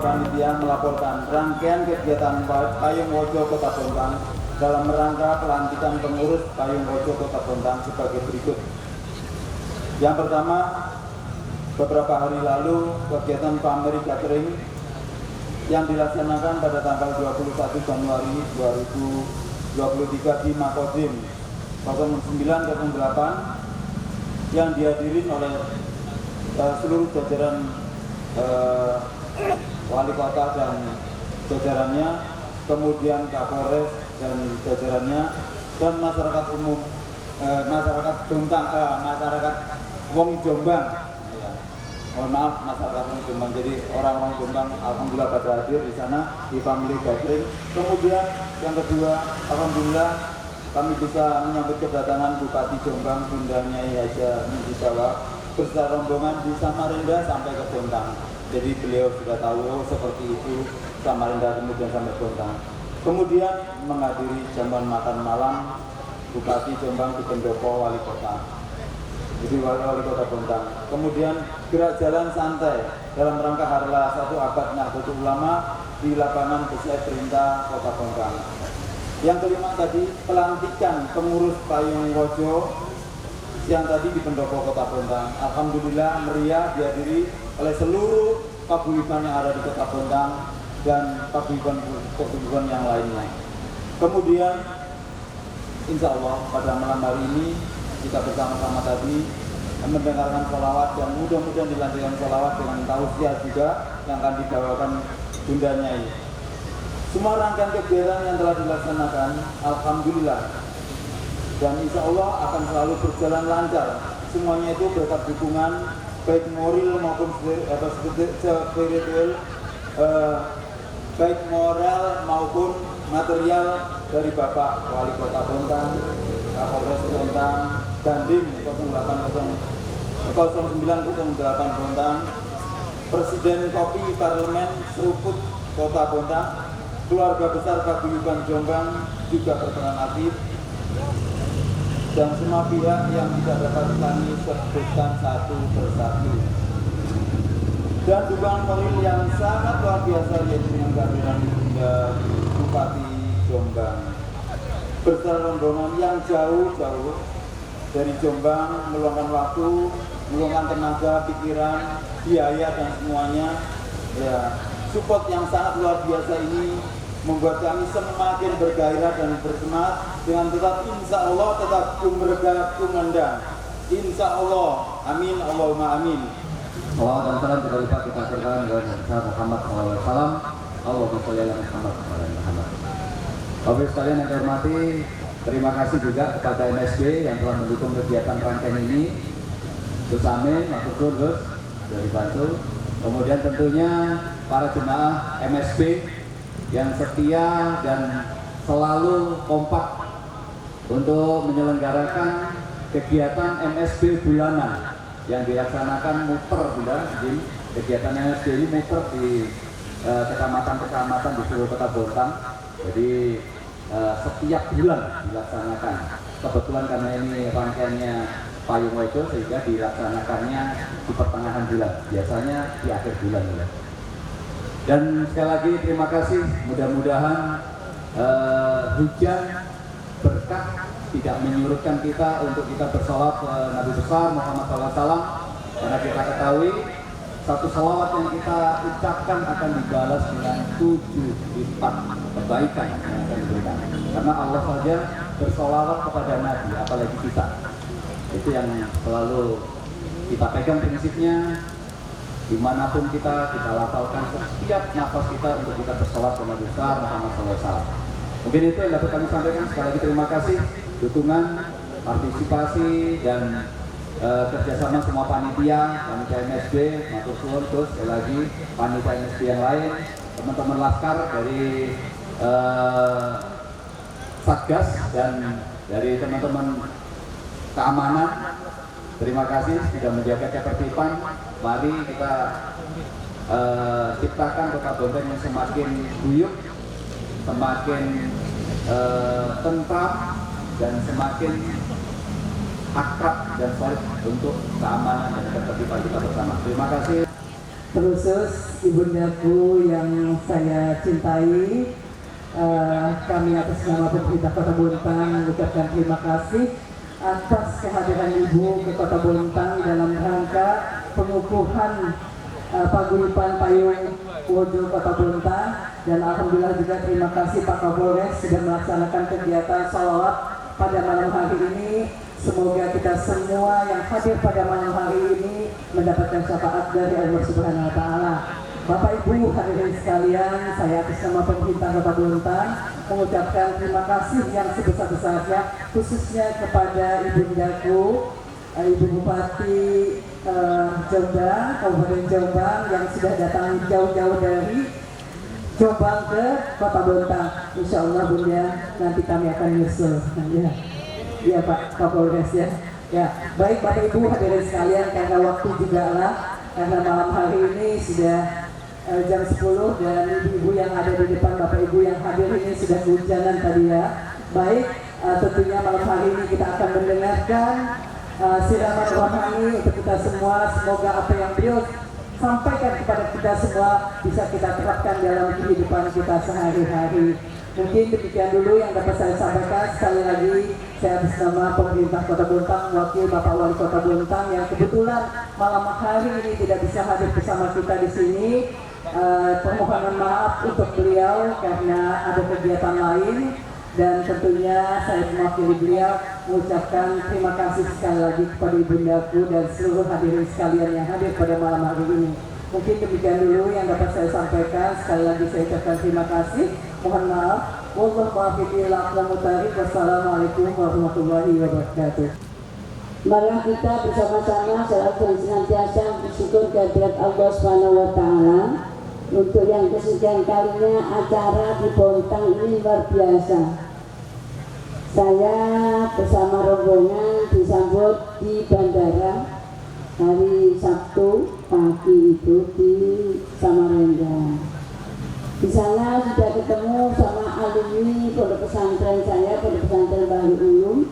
panitia melaporkan rangkaian kegiatan Payung Wojo Kota Bontang dalam rangka pelantikan pengurus Payung Wojo Kota Bontang sebagai berikut. Yang pertama, beberapa hari lalu kegiatan pameri catering yang dilaksanakan pada tanggal 21 Januari 2023 di Makodim 0908 yang dihadiri oleh seluruh jajaran wali kota dan jajarannya, kemudian Kapolres dan jajarannya, dan masyarakat umum, masyarakat Bontang, masyarakat Wong Jombang. Ya. Mohon maaf masyarakat Wong Jombang. Jadi orang-orang Jombang alhamdulillah pada hadir di sana di family gathering. Kemudian yang kedua, alhamdulillah kami bisa menyambut kedatangan Bupati Jombang Bunda Nyai Haja Mujisawa beserta rombongan di Samarinda sampai ke Bontang. Jadi beliau sudah tahu seperti itu Samarinda kemudian sampai Bontang. Kemudian menghadiri jamuan makan malam Bupati Jombang di Pendopo Wali Kota. Jadi Wali Kota Bontang. Kemudian gerak jalan santai dalam rangka Harlah 1 Abad Nahdlatul Ulama di lapangan Besar Perintah Kota Bontang. Yang kelima tadi pelantikan pengurus Payung Wojo yang tadi di Pendopo Kota Bontang. Alhamdulillah meriah dihadiri oleh seluruh paguyuban yang ada di Kota Bontang dan paguyuban yang lainnya. Kemudian insya Allah pada malam hari ini kita bersama-sama tadi mendengarkan sholawat dan mudah-mudahan dilanjutkan sholawat dengan tausiah juga yang akan dibawakan Bunda Nyai. Semua rangkaian kegiatan yang telah dilaksanakan alhamdulillah dan insya Allah akan selalu berjalan lancar. Semuanya itu berkat dukungan baik moral maupun spiritual, baik moral maupun material dari Bapak Wali Kota Bontang, Kapolres Bontang, Dandim 0908 Bontang, Presiden Kopi Parlemen Seruput Kota Bontang, keluarga besar Paguyuban Jombang juga berperan aktif, dan semua pihak yang tidak dapat kami sebutkan satu persatu. Dan dukungan moral yang sangat luar biasa yaitu dengan kehadiran Bupati Jombang beserta rombongan yang jauh-jauh dari Jombang, meluangkan waktu, meluangkan tenaga, pikiran, biaya dan semuanya. Ya, support yang sangat luar biasa ini membuat kami semakin bergairah dan bersemangat dengan tetap insya Allah tetap kumendang. Insya Allah, amin, Allahumma amin. Salawat dan salam tidak lupa kita aturkan kepada Muhammad SAW. Allahumma sholli ala Muhammad wa ala Muhammad. Bapak sekalian yang saya hormati, terima kasih juga kepada MSB yang telah mendukung kegiatan rangkaian ini. Gus Amin, Mas Gus dari Bantul. Kemudian tentunya para jemaah MSB yang setia dan selalu kompak untuk menyelenggarakan kegiatan MSB bulanan yang dilaksanakan muter, jadi kegiatan MSB ini muter di kecamatan-kecamatan di seluruh Kota Bontang. Jadi setiap bulan dilaksanakan. Kebetulan karena ini rangkaiannya Payung Wojo sehingga dilaksanakannya di pertengahan bulan, biasanya di akhir bulan ya. Dan sekali lagi terima kasih, mudah-mudahan hujan berkah tidak menyurutkan kita untuk kita bersolawat ke Nabi besar Muhammad SAW, karena kita ketahui satu salawat yang kita ucapkan akan dibalas dengan 7 lipat kebaikan yang akan diberikan. Karena Allah saja bersolawat kepada Nabi, apalagi kita. Itu yang selalu kita pegang prinsipnya. Dimanapun kita lafalkan setiap nafas kita untuk kita bersolawat kepada Nabi besar Muhammad SAW. Mungkin itu yang dapat kami sampaikan. Sekali lagi terima kasih dukungan, partisipasi dan kerjasama semua panitia MSB, matur suwun terus sekali lagi panitia MSB yang lain, teman-teman Laskar dari Satgas dan dari teman-teman keamanan. Terima kasih sudah menjaga ketertiban. Mari kita ciptakan Kota Bontang yang semakin guyup, semakin tentram dan semakin akrab dan solid untuk keamanan dan ketertiban kita bersama. Terima kasih. Terkhusus ibundaku yang saya cintai, kami atas nama pemerintah Kota Bontang mengucapkan terima kasih atas kehadiran Ibu ke Kota Bontang dalam rangka pengukuhan paguyuban payung Wojo Kota Bontang, dan alhamdulillah juga terima kasih Pak Kapolres sudah melaksanakan kegiatan sholawat pada malam hari ini. Semoga kita semua yang hadir pada malam hari ini mendapatkan syafaat dari Allah Subhanahu wa Ta'ala. Bapak Ibu hadirin sekalian, saya atas nama pemerintah Kota Bontang mengucapkan terima kasih yang sebesar-besarnya khususnya kepada ibundaku, Ibu Bupati Jombang, Kabupaten Jombang yang sudah datang jauh-jauh dari Jombang ke Kota Bontang. Insya Allah Bunda nanti kami akan nyusul. Ya Pak Kapolres ya. Ya, baik Bapak Ibu hadirin sekalian, karena waktu juga lah, karena malam hari ini sudah jam 10 dan ibu-ibu yang ada di depan Bapak Ibu yang hadir ini sudah kehujanan tadi ya. Baik, tentunya malam hari ini kita akan mendengarkan siraman rohani untuk kita semua. Semoga apa yang beliau sampaikan kepada kita semua bisa kita terapkan dalam kehidupan kita sehari-hari. Mungkin demikian dulu yang dapat saya sampaikan. Sekali lagi saya atas nama pemerintah Kota Bontang, wakil Bapak Wali Kota Bontang yang kebetulan malam hari ini tidak bisa hadir bersama kita di sini. Permohonan maaf untuk beliau karena ada kegiatan lain, dan tentunya saya mewakili beliau mengucapkan terima kasih sekali lagi kepada ibundaku dan seluruh hadirin sekalian yang hadir pada malam hari ini. Mungkin demikian dulu yang dapat saya sampaikan. Sekali lagi saya ucapkan terima kasih. Mohon maaf. Wassalamualaikum warahmatullahi wabarakatuh. Mari kita bersama-sama selalu dan senantiasa bersyukur kehadirat Allah Subhanahu wa Ta'ala. Untuk yang kesekian kalinya acara di Bontang ini luar biasa. Saya bersama rombongan disambut di bandara hari Sabtu pagi itu di Samarinda. Di sana sudah ketemu sama alumni pondok pesantren saya, pondok pesantren Bahru Ulum.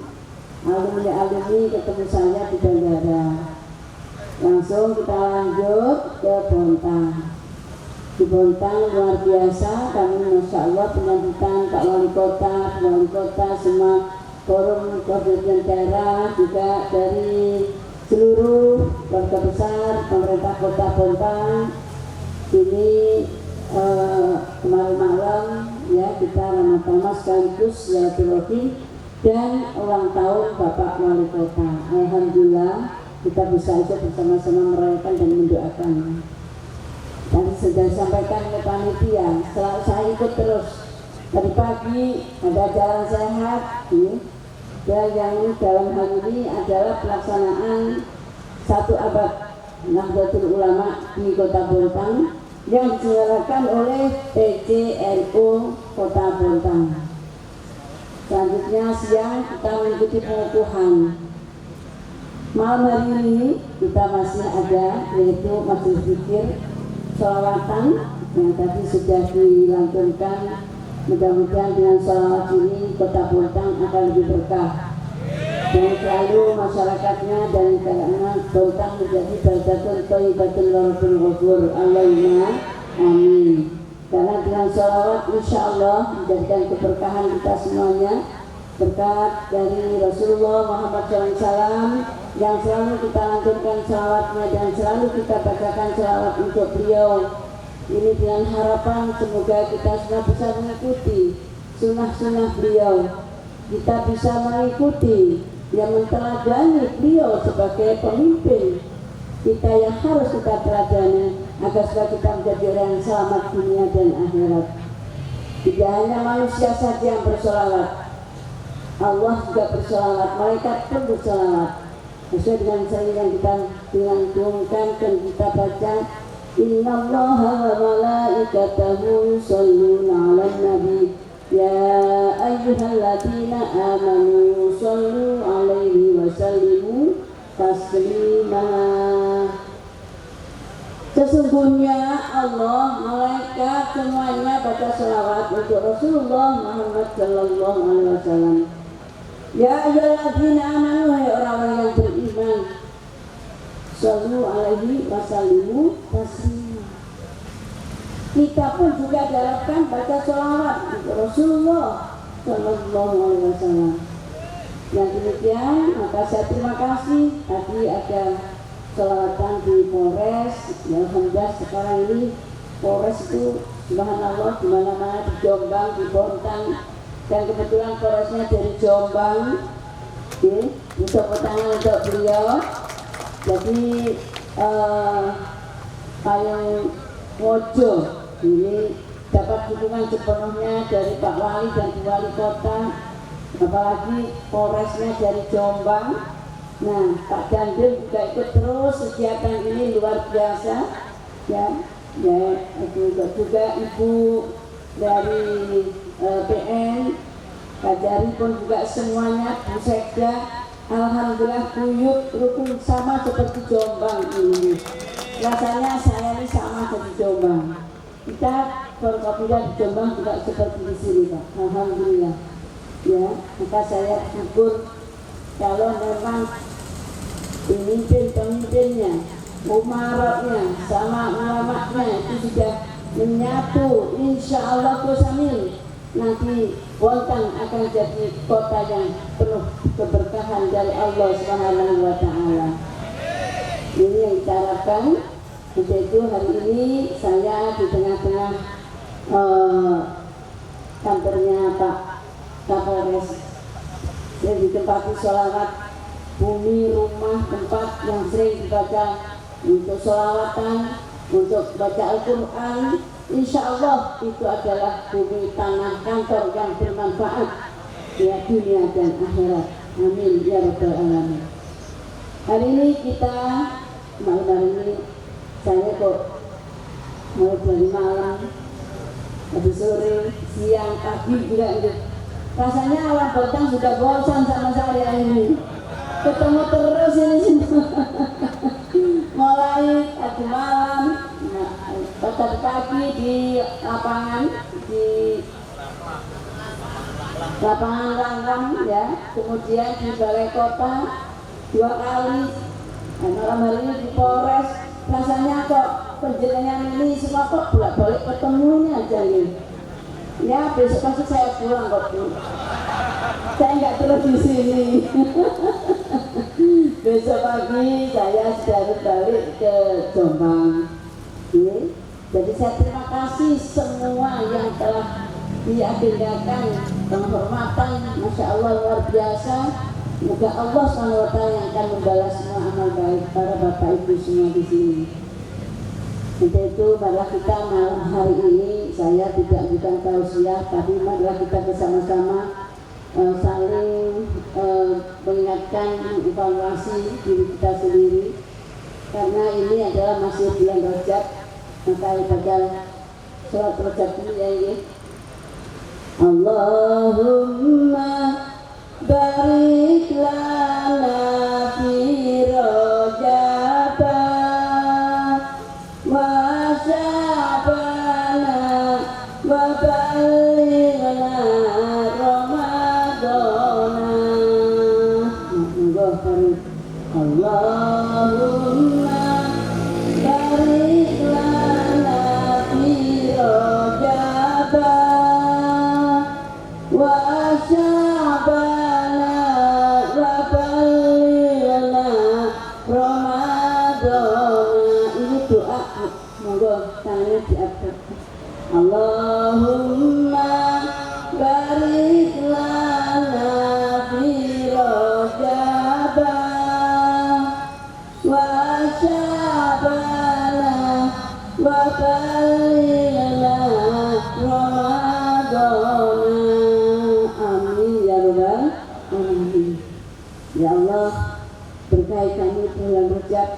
Alumni ketemu saya di bandara. Langsung kita lanjut ke Bontang. Di Bontang luar biasa, kami Masya Allah penyambutan Pak Wali Kota, semua forum koordinator daerah, juga dari seluruh keluarga besar pemerintah Kota Bontang. Ini kemarin malam ya kita ramah-tamah sekaligus silaturahmi dan ulang tahun Bapak Wali Kota. Alhamdulillah kita bisa ikut bersama-sama merayakan dan mendoakan. Dan sudah disampaikan oleh panitia, setelah saya ikut terus tadi pagi ada jalan sehat ya. Dan yang dalam hal ini adalah pelaksanaan 1 abad Nahdlatul Ulama di Kota Bontang yang diselenggarakan oleh PCNU Kota Bontang. Selanjutnya siang kita mengikuti pengukuhan. Malam hari ini kita masih ada, yaitu majelis zikir sholawatan yang tadi sudah dilantunkan. Mudah-mudahan dengan sholawat ini Kota Bontang akan lebih berkah dan selalu masyarakatnya dan karena Bontang menjadi baldatun thayyibatun wa rabbul ghafur. Allahumma amin. Karena dengan sholawat insya Allah menjadikan keberkahan kita semuanya, berkat dari Rasulullah Muhammad SAW yang selalu kita lantunkan sholawatnya dan selalu kita bacakan sholawat untuk beliau. Ini dengan harapan semoga kita semua bisa mengikuti sunnah-sunnah beliau. Kita bisa mengikuti yang menteladani beliau sebagai pemimpin kita yang harus kita teladani agar supaya kita menjadi orang yang selamat dunia dan akhirat. Tidak hanya manusia saja yang bersolawat, Allah juga bersolawat, malaikat pun bersolawat. Sesuai dengan sering yang kita dilantungkan dan kita baca, Innallaha wa malaikatahu yusholluna 'alan nabi ya ayyuhalladzina amanu shollu 'alaihi wa sallimu taslima. Sesungguhnya Allah, malaikat semuanya baca selawat untuk Rasulullah Muhammad Sallallahu Alaihi Wasallam. Ya ayyuhalladzina amanu, hai orang-orang yang beriman, shollu alaihi wasallimu taslima. Kita pun juga diharapkan baca sholawat Rasulullah Sallallahu Alaihi Wasallam. Yang demikian, maka saya terima kasih. Tadi ada sholawatan di Polres. Ya alhamdulillah sekarang ini Polres itu subhanallah di mana-mana, di Jombang, di Bontang, dan kebetulan Polresnya dari Jombang. Oke, untuk tangan untuk beliau. Jadi Payung Wojo ini dapat dukungan sepenuhnya dari Pak Wali dan Wali Kota, apalagi Polresnya dari Jombang. Nah, Pak Dandim juga ikut terus kegiatan ini luar biasa, ya. Juga Ibu dari PN, Kajari pun juga semuanya, Bu Sekda, alhamdulillah kuyup rukun sama seperti Jombang ini. Rasanya saya ini sama seperti Jombang. Kita Forkopimda di Jombang juga seperti di sini, Pak. Alhamdulillah. Ya, maka saya bersyukur kalau memang pemimpinnya, umaroknya, sama ulamanya itu sudah menyatu. Insya Allah Kusamil nanti Bontang akan jadi kota yang penuh keberkahan dari Allah Subhanahu wa Ta'ala. Ini yang kita harapkan. Untuk itu hari ini saya di tengah-tengah kantornya Pak Kapolres, saya ditempati sholawat bumi, rumah, tempat yang sering dibaca untuk sholawatan, untuk baca Al-Quran. Insya Allah itu adalah bumi tanah kantor yang bermanfaat ya dunia dan akhirat. Amin ya rabbal alamin. Hari ini kita malam ini saya kok mulai dari malam, habis sore, siang, pagi juga itu. Rasanya orang Bontang sudah bosan sama saya ini. Ketemu terus ini semua. Mulai tadi malam, tadi pagi di lapangan, di lapangan Langgang ya, kemudian di Balai Kota 2 kali, dan malam hari ini di Polres. Rasanya kok penjenengan ini semua kok bolak-balik ketemunya aja nih. Ya besok pasti saya pulang kok Bu. Saya nggak terus di sini. Besok pagi saya sudah balik ke Jombang. Jadi saya terima kasih semua yang telah diagendakan penghormatan, Masya Allah luar biasa. Semoga Allah SWT yang akan membalas semua amal baik para bapak ibu semua di sini. Untuk itu marilah kita malam hari ini, saya tidak bukan tausiah, tapi marilah kita bersama-sama saling mengingatkan, mengevaluasi diri kita sendiri. Karena ini adalah masih bulan Rajab, maka baca surat Rajab ini ya ini. Allahumma barik lana fi Rajab wa sya'bana wa ballighna Ramadana. Allahumma barik lana fi Rajab wa sya'bana wa ballighna Ramadana. Ini doa, monggo tangannya diangkat. Allahumma barik lana fi Rajab wa sya'bana wa ballighna Ramadana. Amin ya rabbal alamin. Ya Allah, berkahi kami bulan Rajab,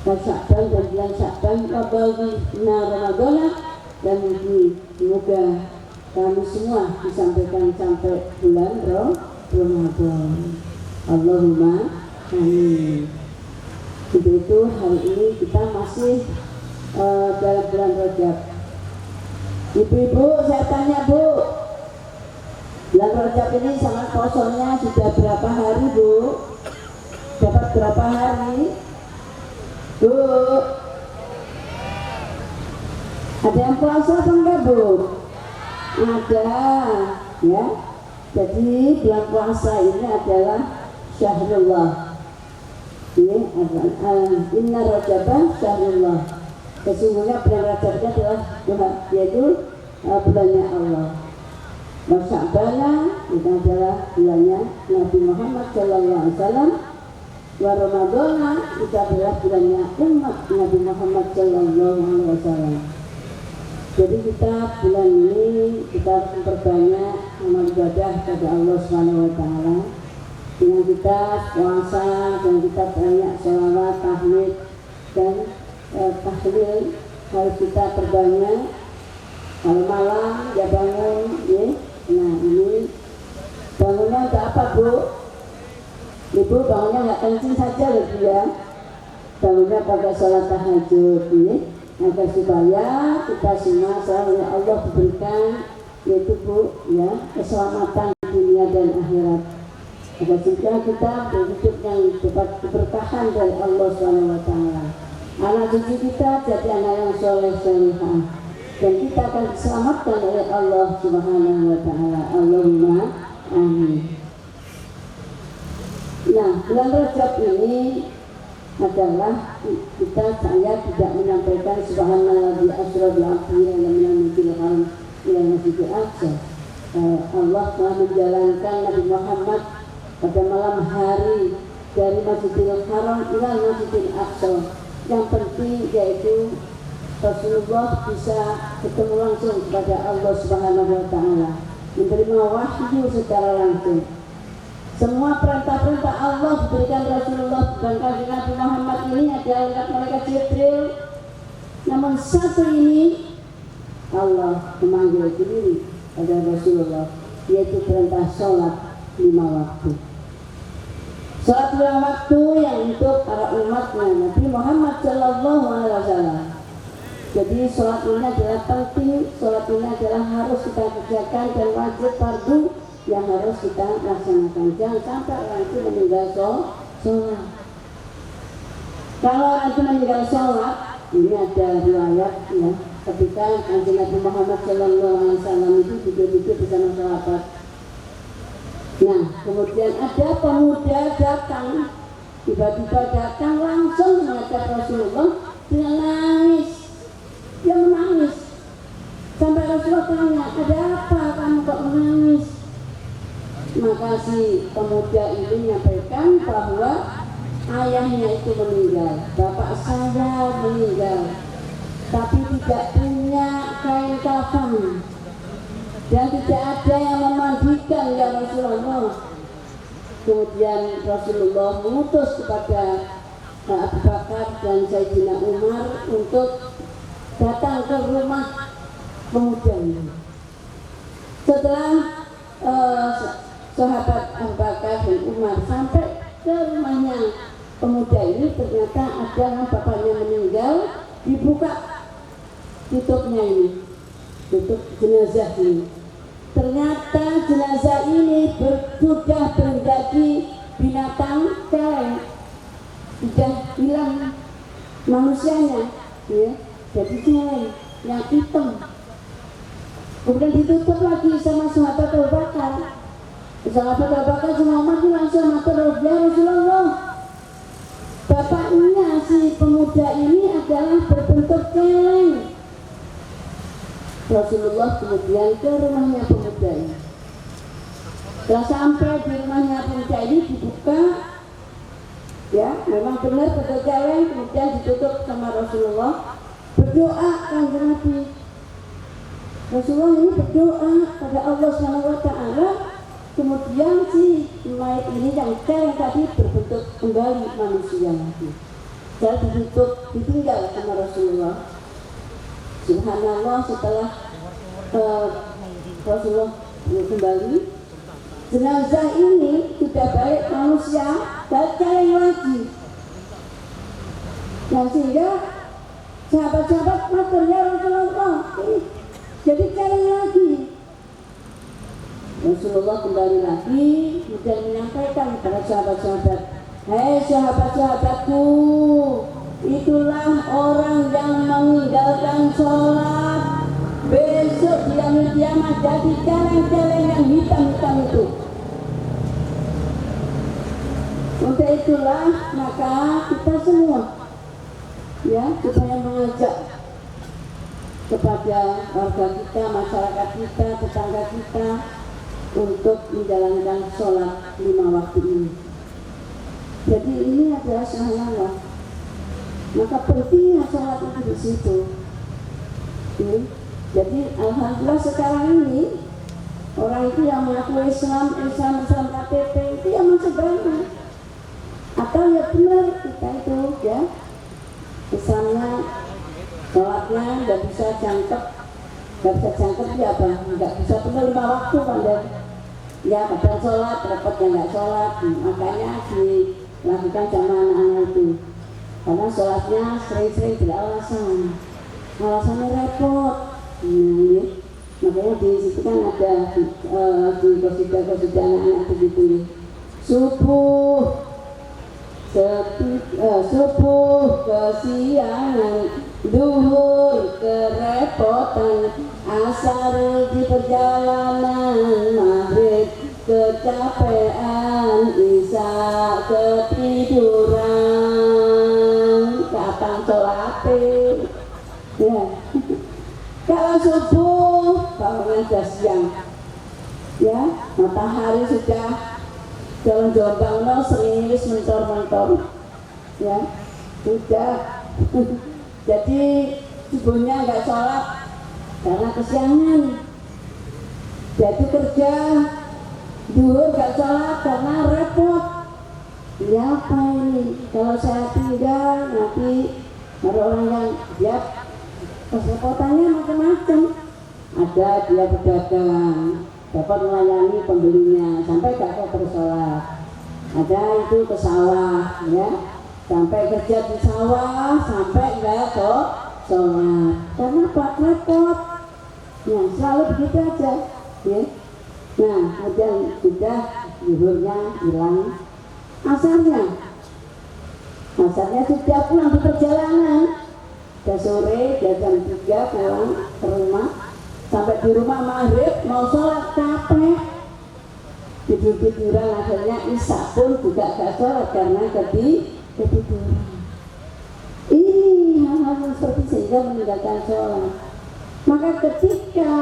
Sya'ban dan bulan Sya'ban, wa ballighna Ramadana, dan semoga kami semua disampaikan sampai bulan Ramadan. Allahumma amin. Untuk itu hari ini kita masih dalam bulan Rajab. Ibu-ibu, saya tanya Bu, bulan Rajab ini sama kosongnya sudah berapa hari Bu? Dapat berapa hari? Bu, Ada yang puasa apa enggak, Bu? Ada, ya. Jadi bulan puasa ini adalah syahrullah. Ini inna rajabah syahrullah. Sesungguhnya bulan Rajab adalah yaitu bulannya Allah. Wasya'bana itu adalah bulannya Nabi Muhammad SAW. Wa Ramadana itu adalah bulannya umat Nabi Muhammad SAW. Jadi kita bulan ini kita harus memperbanyak amal ibadah kepada Allah SWT dengan kita puasa dan kita banyak sholawat, tahmid dan tahlil harus kita perbanyak. Kalau malam ya bangun, ya. Nah ini bangunnya untuk apa, Bu? Ibu bangunnya nggak kencing saja loh, ya. Bangunnya pakai sholat tahajud, ya. Agar supaya kita semua selalu Allah berikan yaitu, Bu, ya, keselamatan dunia dan akhirat. Agar supaya kita berhidup yang dapat keberkahan dari Allah SWT. Anak cucu kita jadi anak yang soleh-solehah. Dan kita akan diselamatkan oleh Allah Subhanahu wa Ta'ala. Allahumma amin. Nah, bulan Rajab ini adalah saya tidak menyampaikan subhanallah di asra al-akhir yang menamikil haram yang masjidil aqsa. Allah telah menjalankan Nabi Muhammad pada malam hari dari Masjidil Haram ila Masjidil Aqsa. Yang penting yaitu Rasulullah bisa ketemu langsung kepada Allah Subhanahu wa Ta'ala, menerima wahyu secara langsung. Semua perintah-perintah Allah diberikan Rasulullah, sedangkan Nabi Muhammad ini adalah malaikat Jibril. Namun satu ini Allah memanggil sendiri pada Rasulullah, yaitu perintah sholat 5 waktu. Sholat 5 waktu yang untuk para umatnya Nabi Muhammad Sallallahu Alaihi Wasallam. Jadi sholat ini adalah penting, sholat ini adalah harus kita kerjakan dan wajib fardu yang harus kita laksanakan. Jangan sampai orang itu meninggal sholat. Kalau orang itu meninggal sholat, ini ada riwayat ya, ketika Kanjeng Nabi Muhammad Sallallahu Alaihi Wasallam itu duduk-duduk bersama sahabat. Nah, kemudian ada pemuda datang, tiba-tiba datang langsung menghadap Rasulullah dengan nangis. Dia menangis sampai Rasulullah tanya, ada apa kamu kok menangis? Maka si pemuda itu menyampaikan bahwa ayahnya itu meninggal, bapak saya meninggal, tapi tidak punya kain kafan dan tidak ada yang memandikan ya Rasulullah. Kemudian Rasulullah mengutus kepada Abu Bakar dan Sayyidina Umar untuk datang ke rumah pemuda ini. Setelah sahabat Abu Bakar dan Umar sampai ke rumahnya pemuda ini, ternyata ada bapaknya meninggal, dibuka tutupnya ini, tutup jenazah ini. Ternyata jenazah ini sudah menjadi binatang celeng, sudah hilang manusianya, ya. Jadi celeng yang hitam. Kemudian ditutup lagi sama sahabat Abu Bakar. Sahabat Abu Bakar sama Umar langsung matur, ya Rasulullah, bapaknya si pemuda ini adalah berbentuk celeng. Rasulullah kemudian ke rumahnya pemuda ini. Setelah sampai di rumahnya pemuda ini dibuka, ya memang benar bentuk celeng, kemudian ditutup sama Rasulullah. Berdoa Kanjeng Nabi. Rasulullah ini berdoa pada Allah SWT. Kemudian si mayat ini yang celeng tadi berbentuk kembali manusia lagi. Dan ditutup, ditinggal sama Rasulullah. Subhanallah, setelah Rasulullah kembali, jenazah ini sudah balik manusia dan celeng lagi. Nah sehingga sahabat-sahabat maturnya Rasulullah jadi celeng lagi. Rasulullah kembali lagi dan menyampaikan kepada sahabat-sahabat, hei sahabat-sahabatku, itulah orang yang meninggalkan sholat besok di yaumul kiamat jadi celeng-celeng yang hitam-hitam itu. Untuk itulah maka kita semua ya supaya mengajak kepada warga kita, masyarakat kita, tetangga kita untuk menjalankan sholat 5 waktu ini. Jadi ini adalah syahadah. Maka pentingnya sholat itu di situ. Jadi alhamdulillah sekarang ini orang itu yang mengaku Islam KTP itu yang masih banyak. Atau ya benar kita itu ya Islamnya, sholatnya nggak bisa jangkep ya apa? Nggak bisa benar 5 waktu kan ya kadang sholat, repotnya nggak sholat, makanya dilakukan sama anak-anak itu. Karena sholatnya sering-sering tidak alasannya repot. Ya. Makanya di situ kan ada di kosida anak-anak begitu. Subuh kesiangan, duhur kerepotan, asar di perjalanan, maghrib kecapean, isya ketiduran. Kapan sholatnya? Ya. Kalau subuh bangunnya sudah siang, ya matahari sudah dalam jombang serius mentor, ya sudah. Jadi subuhnya nggak sholat karena kesiangan. Jadi kerja duhur nggak sholat karena repot. Ya apa ini? Kalau saya tinggal nanti ada orang yang siap. Kerepotannya macam-macam. Ada dia berdagang, dapat melayani pembelinya sampai gak bersolat. Ada itu ke sawah, ya, sampai kerja di sawah sampai gak kok sholat. Karena apa? Repot. Ya, selalu begitu aja. Ya. Nah, kemudian sudah zuhurnya hilang, asarnya sudah pulang di perjalanan. Udah sore, udah jam 3 pulang ke rumah. Sampai di rumah maghrib mau sholat capek, tidur-tiduran, akhirnya isya pun juga gak sholat karena ketiduran. Ini hal-hal seperti sehingga meninggalkan sholat. Maka ketika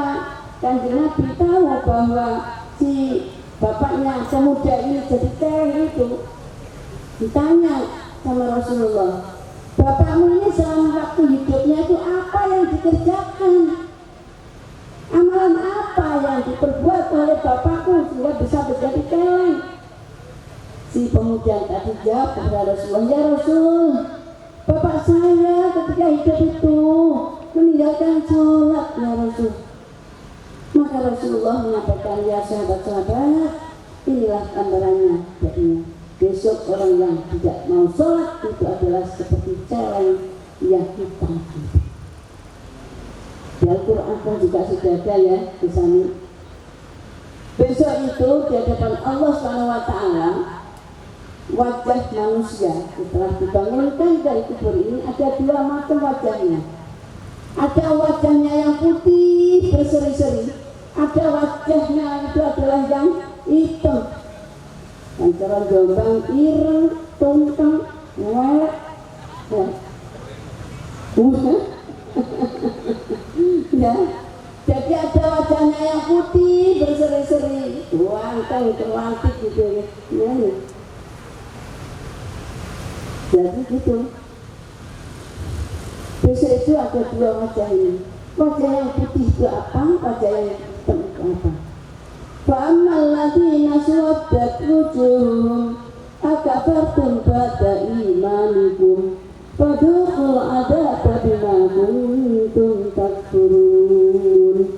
Kanjeng Nabi tahu bahwa si bapaknya pemuda ini jadi celeng itu, ditanya sama Rasulullah, bapakmu ini selama waktu hidupnya itu apa yang dikerjakan? Amalan apa yang diperbuat oleh bapakku sehingga bisa menjadi celeng? Si pemuda tadi jawab kepada Rasulullah, ya Rasul, bapak saya ketika hidup itu meninggalkan sholat ya Rasul. Maka Rasulullah menyampaikan, ya sahabat-sahabat, inilah gambarannya. Besok orang yang tidak mau sholat itu adalah seperti celeng yang hitam. Di Al-Quran pun juga sudah ada ya di sana. Besok itu di hadapan Allah SWT wajah manusia setelah dibangunkan dari kubur ini ada 2 macam wajahnya. Ada wajahnya yang putih berseri-seri, ada wajahnya itu adalah yang hitam. Pancaran jombang ireng, tungkang, welek, ya. Jadi ada wajahnya yang putih berseri-seri, ganteng, terlantik gitu ya. Jadi gitu. Besok itu ada 2 wajah ini. Wajah yang putih itu apa? Wajah yang hitam itu apa? Fa'amal ladzina suwaddat wujuhum akafartum ba'da imanikum fadhuqul adzaba bima kuntum takfurun.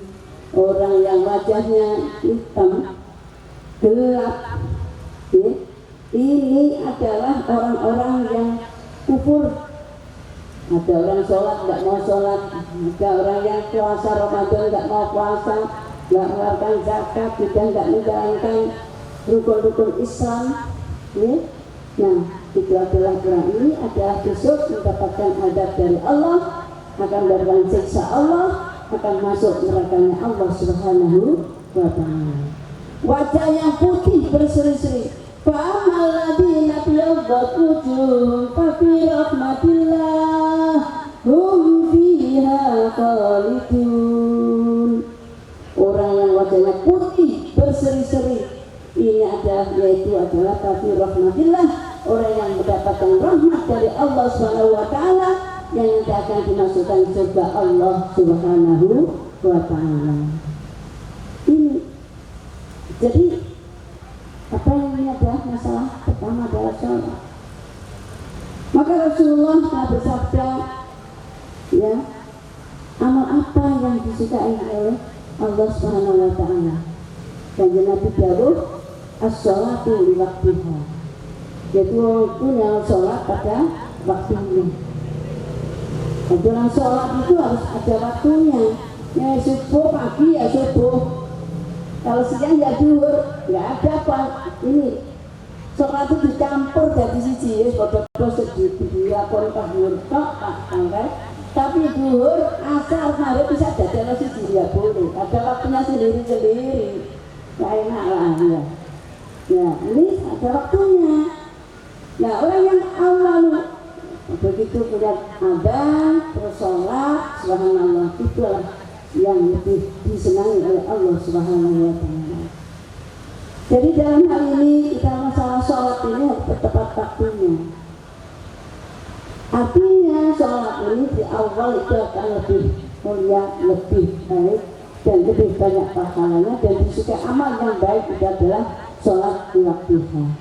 Orang yang wajahnya hitam gelap, ya, ini adalah orang-orang yang kufur. Ada orang sholat nggak mau sholat, ada orang yang puasa Ramadan nggak mau puasa, nggak mengeluarkan zakat, juga nggak menjalankan rukun-rukun Islam. Ya. Nah, itu adalah orang ini adalah besok mendapatkan adab dari Allah, akan mendapatkan siksa Allah, akan masuk nerakanya Allah Subhanahu wa ta'ala. Wajah yang putih berseri-seri. Fa'amal ladina biyaddat wujuhum fa fi rahmatillah hum fiha khalidun. Orang yang wajahnya putih berseri-seri ini adalah fa fi rahmatillah, orang yang mendapatkan rahmat dari Allah Subhanahu wa ta'ala yang nanti akan dimasukkan surga Allah Subhanahu wa ta'ala. Ini jadi apa yang ini adalah masalah pertama adalah sholat. Maka Rasulullah telah bersabda, ya, amal apa yang disukai oleh Allah Subhanahu wa ta'ala? Dan Nabi dawuh as-sholatu li waqtiha, yaitu itu yang sholat pada waktunya. Dalam sholat itu harus ada waktunya. Ya subuh pagi ya subuh. Kalau siang ya duhur. Nggak ada apa ini. Sholat itu dicampur dari siji. Bodoh-bodoh sedih. Dilakoni pas duhur tok kan. Tapi duhur asar maghrib bisa ada siji ya boleh. Ada waktunya sendiri-sendiri. Ya enak lah ya. Ya ini ada waktunya. Nah orang yang awal begitu punya adzan terus sholat, subhanallah, itulah yang lebih disenangi oleh Allah Subhanahu wa ta'ala. Jadi dalam hal ini kita masalah sholat ini harus tepat waktunya. Artinya sholat ini di awal itu akan lebih mulia, lebih baik dan lebih banyak pahalanya, dan disukai amal yang baik itu adalah sholat di waktunya.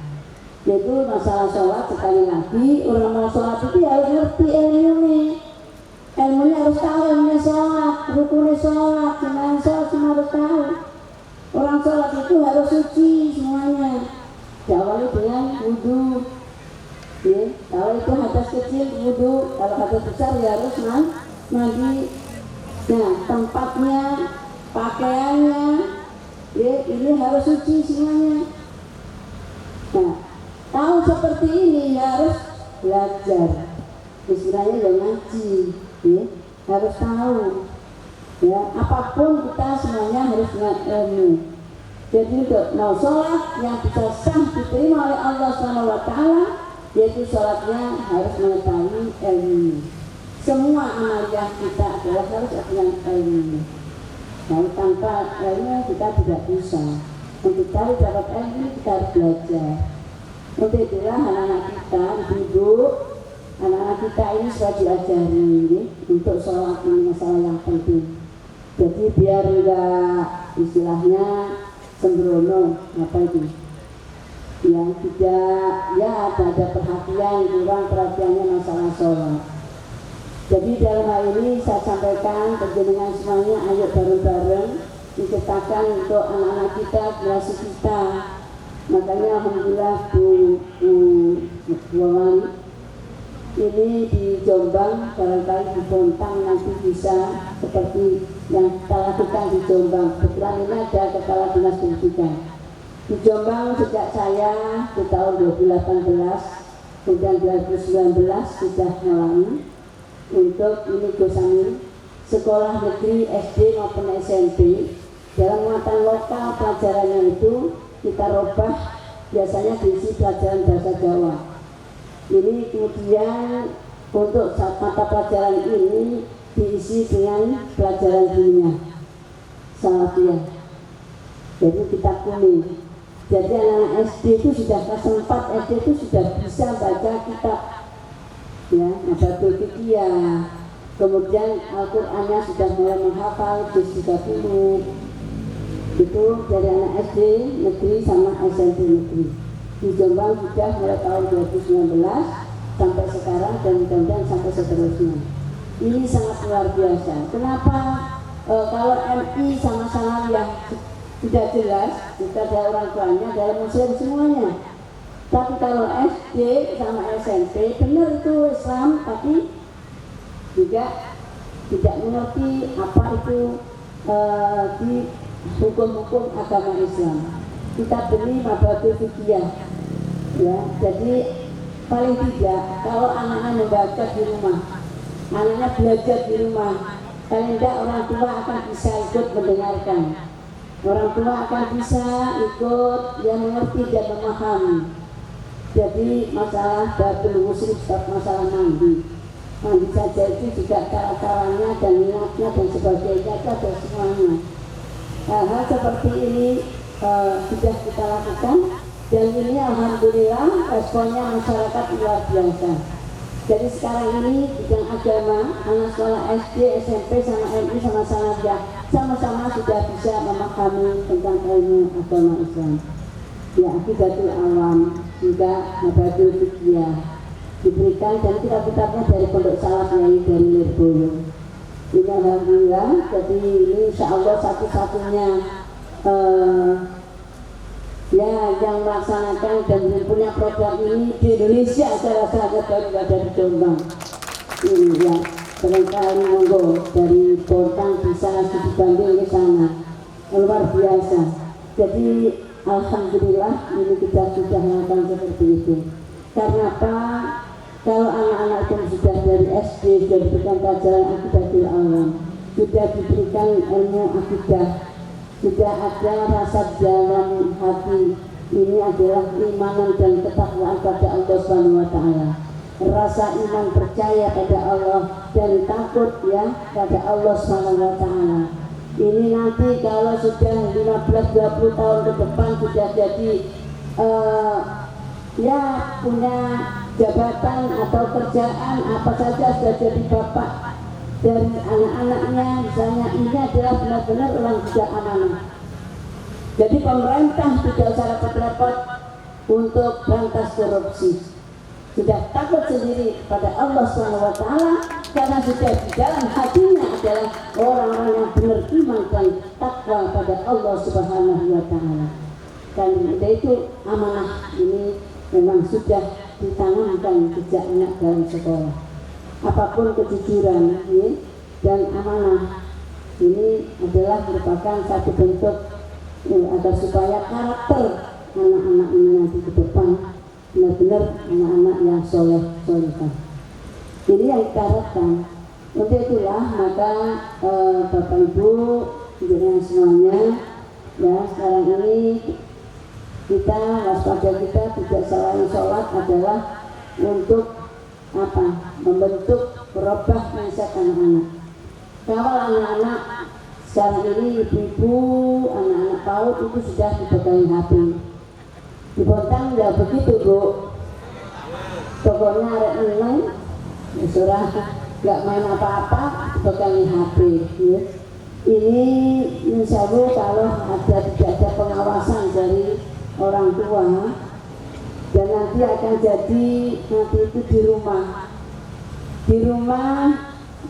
Yaitu masalah sholat sekali lagi, orang mau sholat itu harus ngerti ilmunya harus tahu ilmunya sholat, rukunnya sholat, sembahyang sholat semua harus tahu. Orang sholat itu harus suci semuanya. Diawali dengan wudhu, ya. Kalau itu hadas kecil wudhu, kalau hadas besar ya harus mandi. Nah tempatnya, pakaiannya, ya, ini harus suci semuanya. Nah tahu seperti ini ya harus belajar, istilahnya ya ngaji, ya, harus tahu, ya, apapun kita semuanya harus dengan ilmu. Jadi untuk mau sholat yang bisa sah diterima oleh Allah SWT, yaitu sholatnya harus mengetahui ilmu. Semua amaliyah kita adalah harus dengan ilmu. Kalau tanpa ilmu kita tidak bisa. Untuk cari dapat ilmu kita harus belajar. Untuk itulah anak-anak kita, ibu, anak-anak kita ini sudah diajari untuk sholat ini masalah yang penting. Jadi biar enggak istilahnya sembrono, apa itu? Yang tidak, ya ada perhatian, kurang perhatiannya masalah sholat. Jadi dalam hal ini saya sampaikan dengan semuanya, ayo bareng-bareng diciptakan untuk anak-anak kita, generasi kita. Makanya alhamdulillah Bu Wali ini di Jombang, barangkali di Bontang nanti bisa seperti yang kita lakukan di Jombang. Kebetulan ini ada Kepala Dinas Pendidikan di Jombang sejak saya di tahun 2018, kemudian 2019 sudah mulai untuk ini Gosamil, sekolah negeri SD maupun SMP. Dalam muatan lokal pelajarannya itu kita robah, biasanya diisi pelajaran bahasa Jawa. Ini kemudian untuk mata pelajaran ini diisi dengan pelajaran dunia Salafiyah. Jadi kita kuning. Jadi anak-anak SD itu sudah kelas 4 SD itu sudah bisa baca kitab, ya, Nabatul Fikiyah. Kemudian Al-Qur'annya sudah mulai menghafal juz 30. Itu dari anak SD negeri sama SMP negeri. Di Jombang sudah mulai tahun 2019 sampai sekarang dan mudah-mudahan sampai seterusnya. Ini sangat luar biasa. Kenapa? Kalau MI sama Salafiyah tidak jelas, kita ada orang tuanya adalah muslim semuanya. Tapi kalau SD sama SMP benar itu Islam, tapi juga tidak mengerti apa itu di hukum-hukum agama Islam. Kita beri Nabatul Fikiyah, ya. Jadi paling tidak kalau anak-anak membaca di rumah, anaknya belajar di rumah, paling tidak orang tua akan bisa ikut mendengarkan, orang tua akan bisa ikut yang mengerti dan memahami. Jadi masalah batul muslim sebab masalah mandi saja itu juga cara-caranya dan niatnya dan sebagainya itu ada semuanya. Hal seperti ini sudah kita lakukan dan ini alhamdulillah responnya masyarakat luar biasa. Jadi sekarang ini bidang agama anak sekolah SD, SMP sama MI sama-sama sudah bisa memahami tentang ilmu agama Islam. Ya, akidatul awam juga mabadul fikih diberikan dan kitab-kitabnya dari Pondok Salaf dari Lirboyo. Ini alhamdulillah, jadi ini insya Allah satu-satunya yang melaksanakan dan punya program ini di Indonesia. Saya rasa baru ada di Jombang. Ini ya, barangkali monggo dari Bontang bisa studi banding ke sana, luar biasa. Jadi alhamdulillah ini kita sudah melakukan seperti itu. Karena apa? Kalau anak-anak itu sudah dari SD sudah diberikan pelajaran akidatul awam, sudah diberikan ilmu akidah, sudah ada rasa dalam hati, ini adalah imanan dan ketakwaan pada Allah Subhanahu wa taala. Rasa iman percaya pada Allah dan takut ya pada Allah Subhanahu wa taala. Ini nanti kalau sudah 15-20 tahun ke depan sudah jadi ya punya jabatan atau kerjaan apa saja, sudah jadi bapak dari anak-anaknya misalnya, ini adalah benar-benar orang sudah amanah. Jadi pemerintah tidak usah repot-repot untuk berantas korupsi, sudah takut sendiri pada Allah SWT karena sudah di dalam hatinya adalah orang-orang yang benar iman dan takwa pada Allah SWT. Dan itu amanah ini memang sudah ditanamkan sejak anak dalam sekolah. Apapun kejujuran ini dan amanah ini adalah merupakan satu bentuk agar supaya karakter anak-anak ini nanti ke depan benar-benar anak-anak yang soleh-solehah. Ini yang kita harapkan. Untuk itulah maka Bapak Ibu dengan semuanya ya, sekarang ini kita waspada kita tidak selain sholat adalah untuk apa? Membentuk merubah mindset anak-anak. Kalau anak-anak sekarang ini ibu-ibu, anak-anak PAUD itu sudah dipegang HP. Di Bontang ya begitu Bu. Pokoknya ada nilai, surah nggak main apa-apa, dipegang HP. Ya. Ini insya Allah kalau tidak ada pengawasan dari orang tua dan nanti akan jadi nanti itu di rumah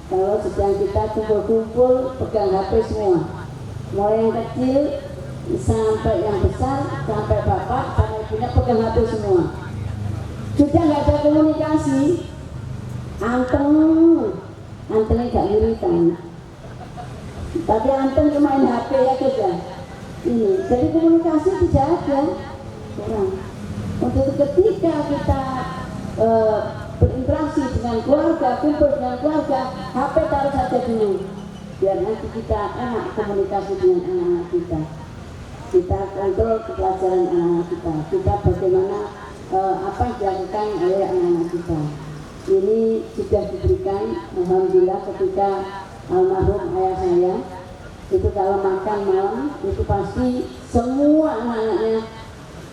kalau sedang kita kumpul-kumpul pegang HP semua, mulai yang kecil sampai yang besar, sampai bapak sampai ibunya pegang HP semua, sudah nggak ada komunikasi, antengnya nggak iritan, tapi anteng cuma main HP ya sudah. Ini jadi komunikasi tidak ada kurang. Untuk ketika kita berinteraksi dengan keluarga, kumpul dengan keluarga, HP taruh saja dulu biar nanti kita enak komunikasi dengan anak-anak kita. Kita kontrol pelajaran anak-anak kita bagaimana apa yang dilakukan oleh anak-anak kita. Ini sudah diberikan alhamdulillah ketika almarhum ayah saya itu kalau makan malam itu pasti semua anak-anaknya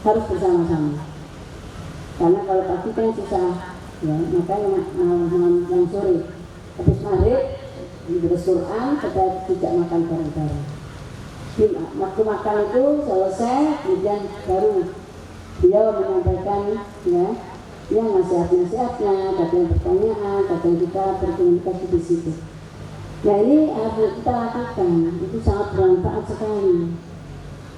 harus bersama-sama, karena kalau pagi kan susah ya, makanya malam yang sore habis maghrib diberi Quran kita tidak makan bareng-bareng. Waktu makan itu selesai kemudian baru beliau menyampaikan ya nasihat-nasihatnya, kadang pertanyaan, kadang kita berkomunikasi di situ. Nah ini harus kita lakukan, itu sangat bermanfaat sekali.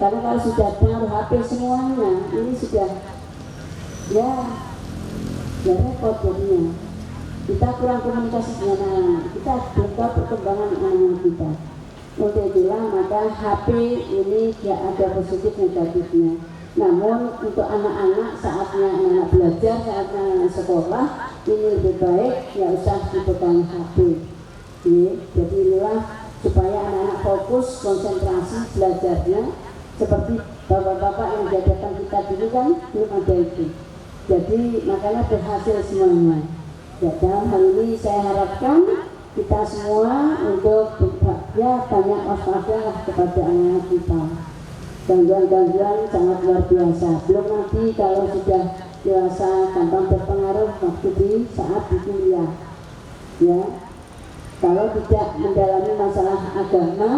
Karena kalau sudah pengaruh HP semuanya, ini sudah ya repot jadinya. Kita kurang komunikasi dengan anak, kita belum tahu perkembangan anak-anak kita. Untuk itulah maka HP ini tidak ada positif negatifnya. Namun untuk anak-anak saatnya anak-anak belajar, saatnya anak sekolah, ini lebih baik ya usah dipegang HP. Jadi inilah supaya anak-anak fokus, konsentrasi belajarnya, seperti bapak-bapak yang di hadapan kita dulu kan belum ada itu. Jadi makanya berhasil semuanya. Ya, dalam hal ini saya harapkan kita semua untuk ya banyak waspada kepada anak-anak kita. Gangguan-gangguan sangat luar biasa. Belum nanti kalau sudah dewasa gampang berpengaruh waktu di saat di kuliah. Ya, kalau tidak mendalami masalah agama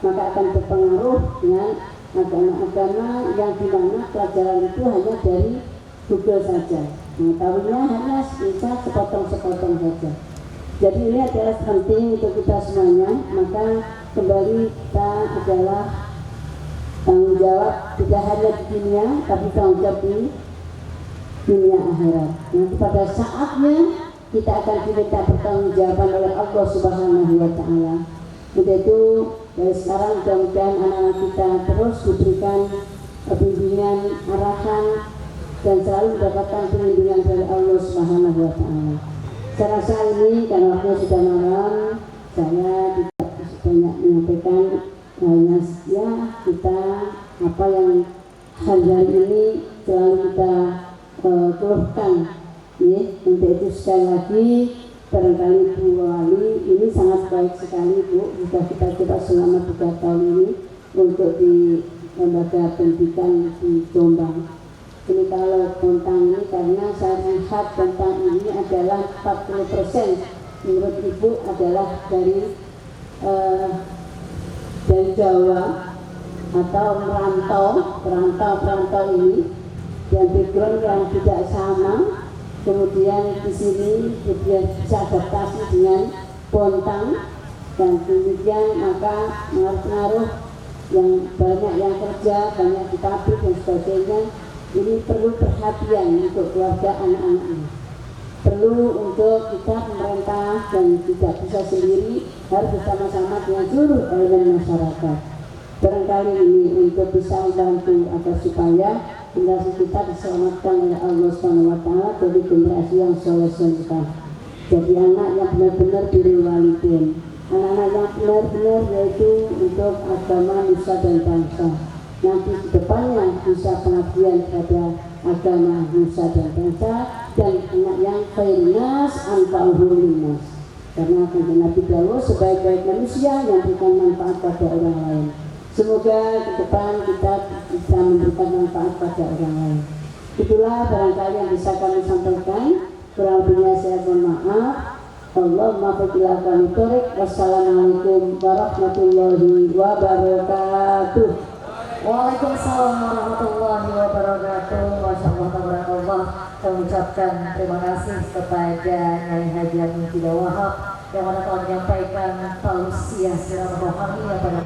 maka akan berpengaruh dengan agama-agama yang dimana pelajaran itu hanya dari Google saja. Mengetahuinya hanya bisa sepotong-sepotong saja. Jadi ini adalah penting untuk kita semuanya. Maka kembali kita adalah tanggung jawab tidak hanya di dunia, tapi tanggung jawab di dunia akhirat. Nanti pada saatnya kita akan diminta pertanggungjawaban oleh Allah Subhanahu wa Ta'ala. Untuk itu dari sekarang mudah-mudahan anak-anak kita terus diberikan bimbingan, arahan, dan selalu mendapatkan perlindungan dari Allah Subhanahu wa Ta'ala. Saya rasa ini karena waktunya sudah malam, saya tidak banyak menyampaikan hanya ya kita apa yang hari-hari ini selalu kita keluhkan. Ya, untuk itu sekali lagi barangkali Bu Wali ini sangat baik sekali Bu, sudah kita coba selama 3 tahun ini untuk di lembaga pendidikan di Jombang. Ini kalau tentang ini karena saya lihat tentang ini adalah 40% menurut Ibu adalah dari Jawa atau perantau ini yang background yang tidak sama, kemudian di sini dia bisa adaptasi dengan Bontang dan kemudian maka pengaruh yang banyak yang kerja, banyak di pabrik dan sebagainya. Ini perlu perhatian untuk keluarga anak-anaknya. Perlu untuk kita pemerintah dan tidak bisa sendiri, harus bersama-sama dengan seluruh elemen masyarakat. Barangkali ini untuk bisa membantu agar supaya generasi kita diselamatkan oleh Allah Subhanahu wa Ta'ala dari generasi yang soleh-solehah. Jadi anak yang benar-benar birrul walidain, anak-anak yang benar-benar yaitu untuk agama, nusa dan bangsa. Nanti ke depannya bisa pengabdian pada agama, nusa dan bangsa, dan anak yang khairinnas anfa'uhum linnas. Karena Nabi Dawud sebaik-baik manusia yang memberikan manfaat pada orang lain. Semoga ke depan kita bisa memberikan manfaat pada orang lain. Itulah barangkali yang bisa kami sampaikan. Kurang lebihnya saya mohon maaf. Allahumma faqilah kami torik. Wassalamualaikum warahmatullahi wabarakatuh. Waalaikumsalam warahmatullahi wabarakatuh. Masya Allah, tabarakallah. Saya ucapkan terima kasih kepada Nyai Haji Amin Tidak Wahab yang mana telah menyampaikan tausiah silaturahmi yang pada